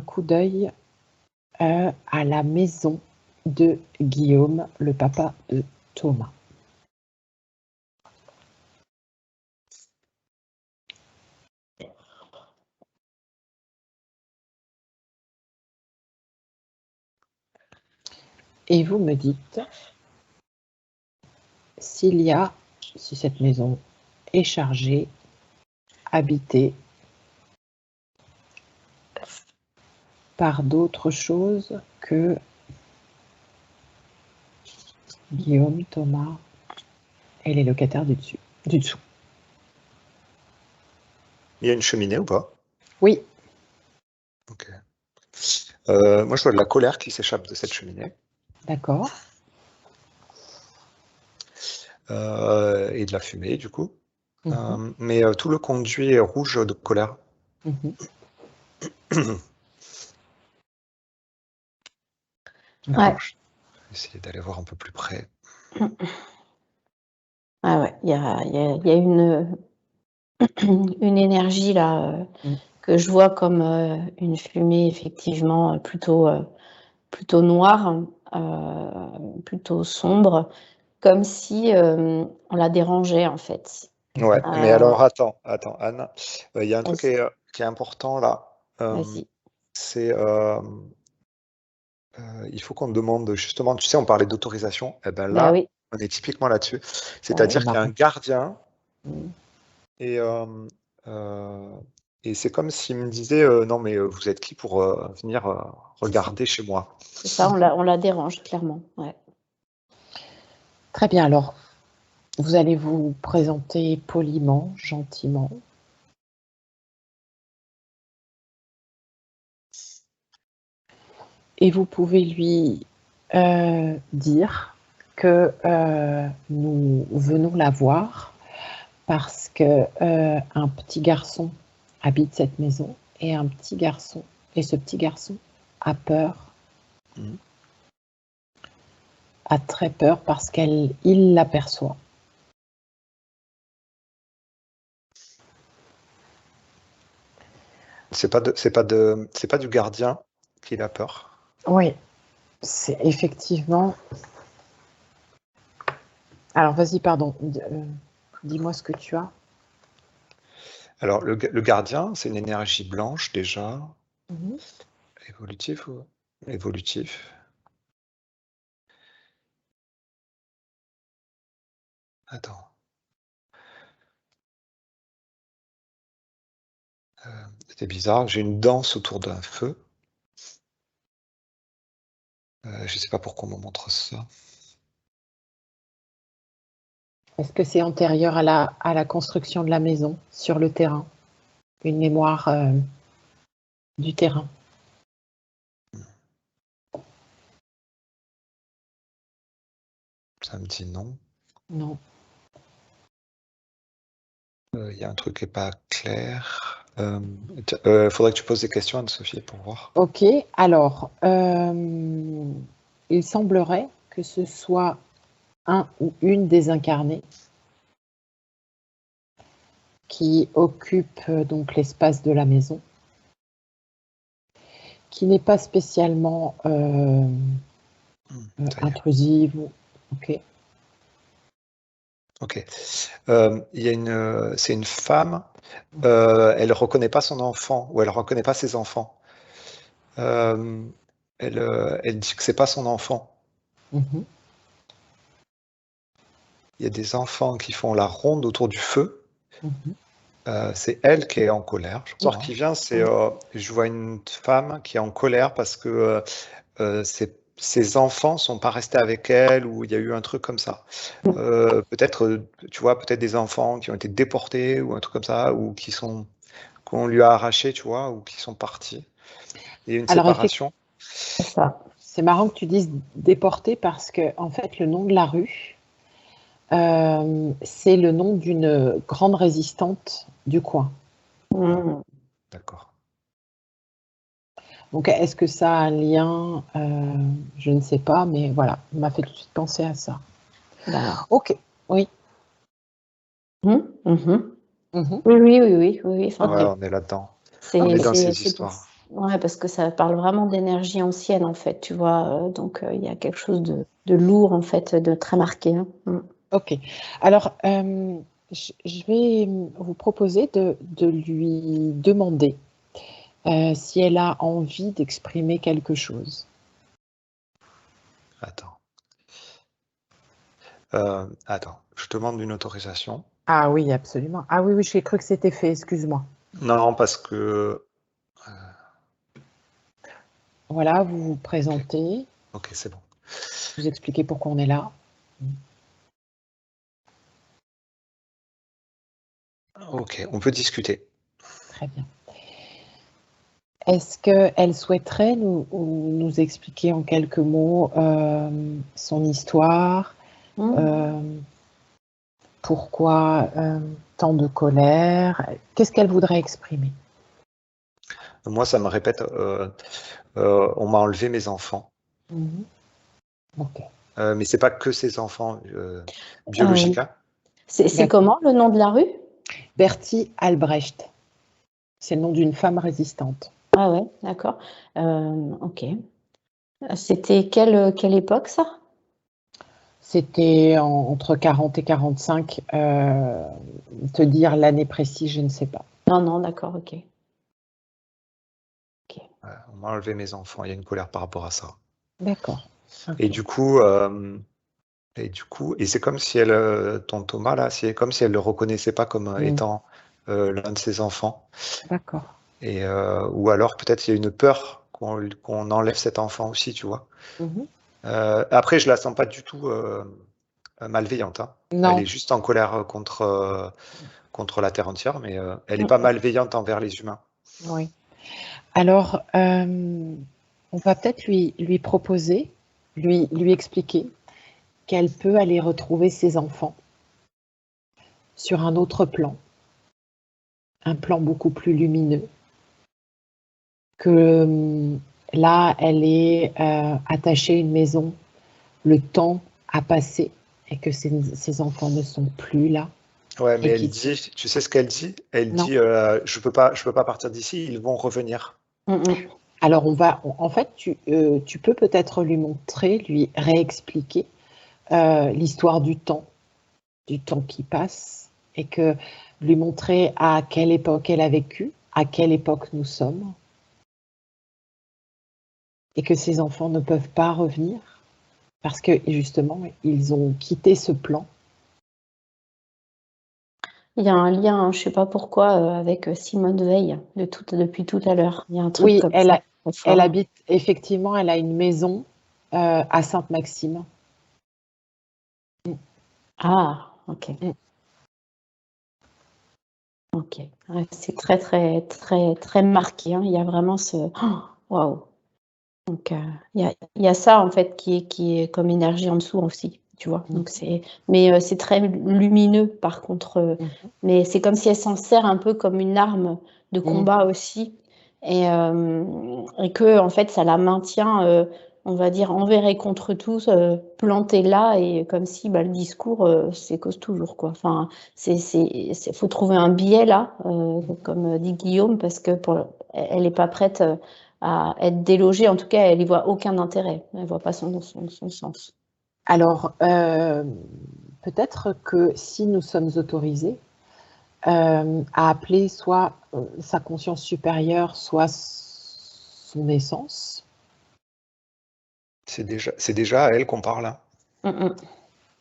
coup d'œil à la maison de Guillaume, le papa de Thomas. Et vous me dites si cette maison est chargée, habitée par d'autres choses que Guillaume, Thomas et les locataires du dessous. Il y a une cheminée ou pas? Oui. Ok. Moi, je vois de la colère qui s'échappe de cette cheminée. D'accord. Et de la fumée, du coup. Mais tout le conduit est rouge de colère. Ouais. Je vais essayer d'aller voir un peu plus près. Ah ouais, il y a une énergie là que je vois comme une fumée effectivement plutôt noire, plutôt sombre, comme si on la dérangeait en fait. Ouais, mais alors attends, Anne, il y a un truc qui est important là. Vas-y. C'est il faut qu'on demande justement, tu sais, on parlait d'autorisation, et ben là, oui. on est typiquement là-dessus. C'est-à-dire qu'il y a un gardien et c'est comme s'il me disait non mais vous êtes qui pour venir regarder chez moi? C'est ça, on la dérange clairement. Ouais. Très bien, alors vous allez vous présenter poliment, gentiment. Et vous pouvez lui dire que nous venons la voir parce que un petit garçon habite cette maison et ce petit garçon a peur, a très peur parce qu'il l'aperçoit. C'est pas du gardien qu'il a peur. Oui, c'est effectivement. Alors vas-y, pardon, dis-moi ce que tu as. Alors le gardien, c'est une énergie blanche déjà. Évolutif ou évolutif? Attends. C'était bizarre, j'ai une danse autour d'un feu. Je sais pas pourquoi on me montre ça. Est-ce que c'est antérieur à la construction de la maison, sur le terrain? Une mémoire du terrain? Ça me dit non. Non. Il y a un truc qui n'est pas clair. Faudrait que tu poses des questions, Anne-Sophie, pour voir. Ok, alors, il semblerait que ce soit un ou une désincarnée qui occupe donc l'espace de la maison, qui n'est pas spécialement intrusive. Ok. Ok. C'est une femme. Elle reconnaît pas son enfant ou elle reconnaît pas ses enfants. Elle dit que c'est pas son enfant. Il y a des enfants qui font la ronde autour du feu. C'est elle qui est en colère. Je crois qui vient, c'est je vois une femme qui est en colère parce que ses enfants sont pas restés avec elle ou il y a eu un truc comme ça. Peut-être, tu vois, peut-être des enfants qui ont été déportés ou un truc comme ça ou qu'on lui a arraché, tu vois, ou qui sont partis. Il y a une séparation. C'est ça. C'est marrant que tu dises déporté parce que en fait le nom de la rue, c'est le nom d'une grande résistante du coin. D'accord. Donc, est-ce que ça a un lien? Je ne sais pas, mais voilà, il m'a fait tout de suite penser à ça. Ok, oui. Oui. Ouais, on est là-dedans. On est dans ces histoires. Ouais, parce que ça parle vraiment d'énergie ancienne, en fait, tu vois. Donc, il y a quelque chose de lourd, en fait, de très marqué. Hein. Ok. Alors, je vais vous proposer de lui demander si elle a envie d'exprimer quelque chose. Attends. Attends, je te demande une autorisation. Ah oui, absolument. Ah oui, j'ai cru que c'était fait, excuse-moi. Non, parce que... Voilà, vous vous présentez, Ok, c'est bon. vous expliquez pourquoi on est là. Ok, on peut discuter. Très bien. Est-ce qu'elle souhaiterait nous expliquer en quelques mots son histoire, pourquoi tant de colère, qu'est-ce qu'elle voudrait exprimer? Moi, ça me répète, on m'a enlevé mes enfants. Ok. Mais c'est pas que ses enfants biologiques. Hein. C'est comment le nom de la rue? Bertie Albrecht. C'est le nom d'une femme résistante. Ah ouais, d'accord. Ok. C'était quelle époque, ça? C'était entre 40 et 45. Te dire l'année précise, je ne sais pas. Non, d'accord, ok. On m'a enlevé mes enfants. Il y a une colère par rapport à ça. D'accord. Okay. Et du coup, c'est comme si elle, ton Thomas là, c'est comme si elle le reconnaissait pas comme étant l'un de ses enfants. D'accord. Et ou alors peut-être il y a une peur qu'on enlève cet enfant aussi, tu vois. Après, je la sens pas du tout malveillante. Hein. Non. Elle est juste en colère contre la terre entière, mais elle n'est pas malveillante envers les humains. Oui. Alors, on va peut-être lui proposer, lui expliquer qu'elle peut aller retrouver ses enfants sur un autre plan, un plan beaucoup plus lumineux, que là, elle est attachée à une maison, le temps a passé et que ses enfants ne sont plus là. Ouais, mais elle dit, tu sais ce qu'elle dit? Elle dit, je peux pas partir d'ici, ils vont revenir. Alors, en fait, tu peux peut-être lui montrer, lui réexpliquer l'histoire du temps qui passe, et que lui montrer à quelle époque elle a vécu, à quelle époque nous sommes, et que ses enfants ne peuvent pas revenir parce que justement, ils ont quitté ce plan. Il y a un lien, je ne sais pas pourquoi, avec Simone Veil depuis tout à l'heure. Il y a un truc Oui, comme ça. elle habite, effectivement, elle a une maison à Sainte-Maxime. Ah, ok. Ok. Ouais, c'est très, très, très, très marqué. Hein. Il y a vraiment ce... Waouh. Donc, il y a ça, en fait, qui est comme énergie en dessous aussi, tu vois. Donc, mais c'est très lumineux, par contre. Mais c'est comme si elle s'en sert un peu comme une arme de combat aussi. Et que, en fait, ça la maintient, on va dire, envers et contre tous, plantée là. Et comme si le discours, c'est cause toujours, quoi. Enfin, faut trouver un biais là, comme dit Guillaume, parce que elle n'est pas prête... à être délogée. En tout cas, elle n'y voit aucun intérêt. Elle ne voit pas son sens. Alors, peut-être que si nous sommes autorisés à appeler soit sa conscience supérieure, soit son essence. C'est déjà à elle qu'on parle. Hein.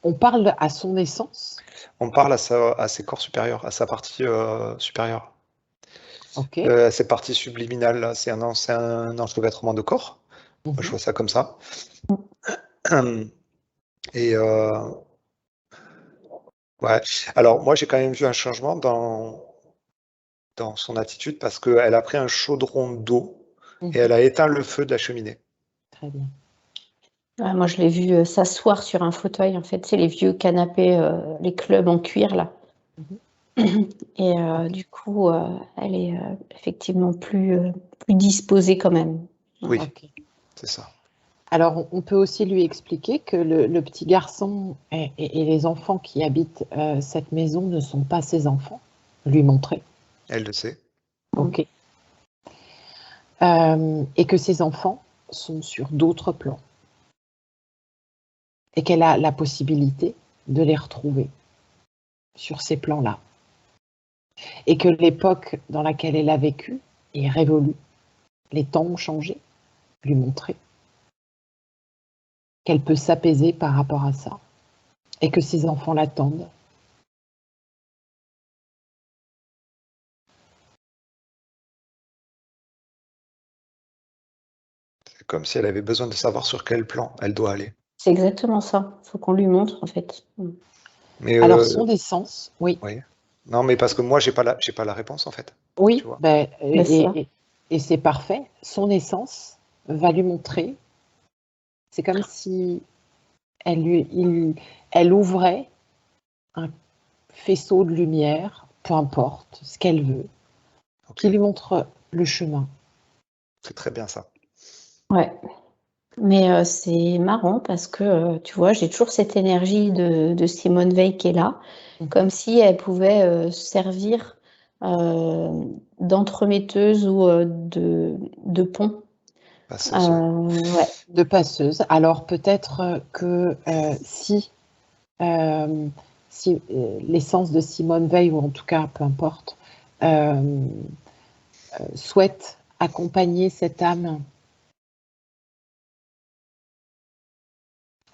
On parle à son essence. On parle à ses corps supérieurs, à sa partie supérieure. Ok. Cette partie subliminale, c'est un enchevêtrement de corps. Moi, je vois ça comme ça. Et ouais. Alors, moi, j'ai quand même vu un changement dans son attitude parce qu'elle a pris un chaudron d'eau et elle a éteint le feu de la cheminée. Très bien. Ouais, moi, je l'ai vu s'asseoir sur un fauteuil, en fait. C'est les vieux canapés, les clubs en cuir, là. Et du coup, elle est effectivement plus disposée quand même. Oui, c'est ça. Alors, on peut aussi lui expliquer que le petit garçon et les enfants qui habitent cette maison ne sont pas ses enfants. Lui montrer. Elle le sait. Ok. et que ses enfants sont sur d'autres plans et qu'elle a la possibilité de les retrouver sur ces plans-là. Et que l'époque dans laquelle elle a vécu est révolue. Les temps ont changé, lui montrer qu'elle peut s'apaiser par rapport à ça et que ses enfants l'attendent. C'est comme si elle avait besoin de savoir sur quel plan elle doit aller. C'est exactement ça. Il faut qu'on lui montre, en fait. Mais Alors, son essence, oui. oui. Non, mais parce que moi, j'ai pas la réponse, en fait. Oui, Tu vois. et c'est parfait. Son essence va lui montrer. C'est comme si elle ouvrait un faisceau de lumière, peu importe ce qu'elle veut, qui lui montre le chemin. C'est très bien ça. Ouais. Mais c'est marrant parce que, tu vois, j'ai toujours cette énergie de Simone Veil qui est là, comme si elle pouvait servir d'entremetteuse ou de pont. Passeuse. Ouais. De passeuse. Alors peut-être que si l'essence de Simone Veil, ou en tout cas, peu importe, souhaite accompagner cette âme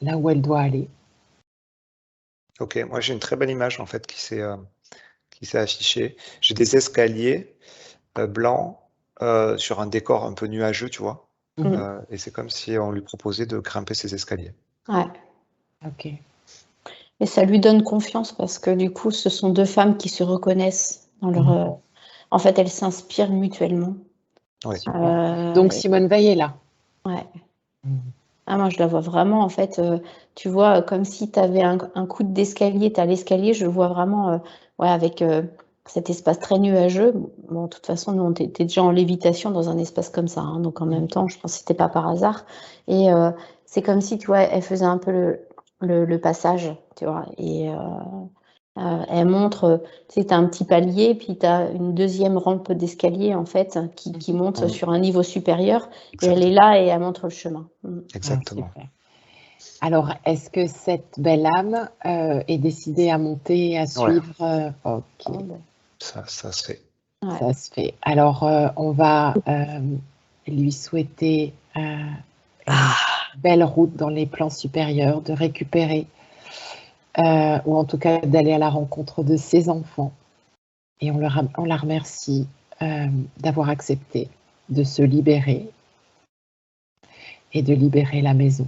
là où elle doit aller. Ok, moi j'ai une très belle image en fait qui s'est affichée. J'ai des escaliers blancs sur un décor un peu nuageux, tu vois. Et c'est comme si on lui proposait de grimper ces escaliers. Ouais. Ok. Et ça lui donne confiance parce que du coup, ce sont deux femmes qui se reconnaissent dans leur. En fait, elles s'inspirent mutuellement. Oui. Donc Simone Veil est là. Ouais. Ah, moi, je la vois vraiment, en fait, tu vois, comme si tu avais un coup d'escalier, tu as l'escalier, je le vois vraiment, ouais, avec cet espace très nuageux. Bon, de toute façon, nous, on était déjà en lévitation dans un espace comme ça, hein, donc en même temps, je pense que c'était pas par hasard. Et c'est comme si, tu vois, elle faisait un peu le passage, tu vois, et elle montre, tu sais, tu as un petit palier, puis tu as une deuxième rampe d'escalier, en fait, qui monte sur un niveau supérieur, et elle est là et elle montre le chemin. Exactement. Ah, super. Alors, est-ce que cette belle âme est décidée à monter, à suivre? Ok. Ça se fait. Ouais. Ça se fait. Alors, on va lui souhaiter une belle route dans les plans supérieurs, de récupérer, ou en tout cas d'aller à la rencontre de ses enfants. Et on la remercie d'avoir accepté de se libérer et de libérer la maison.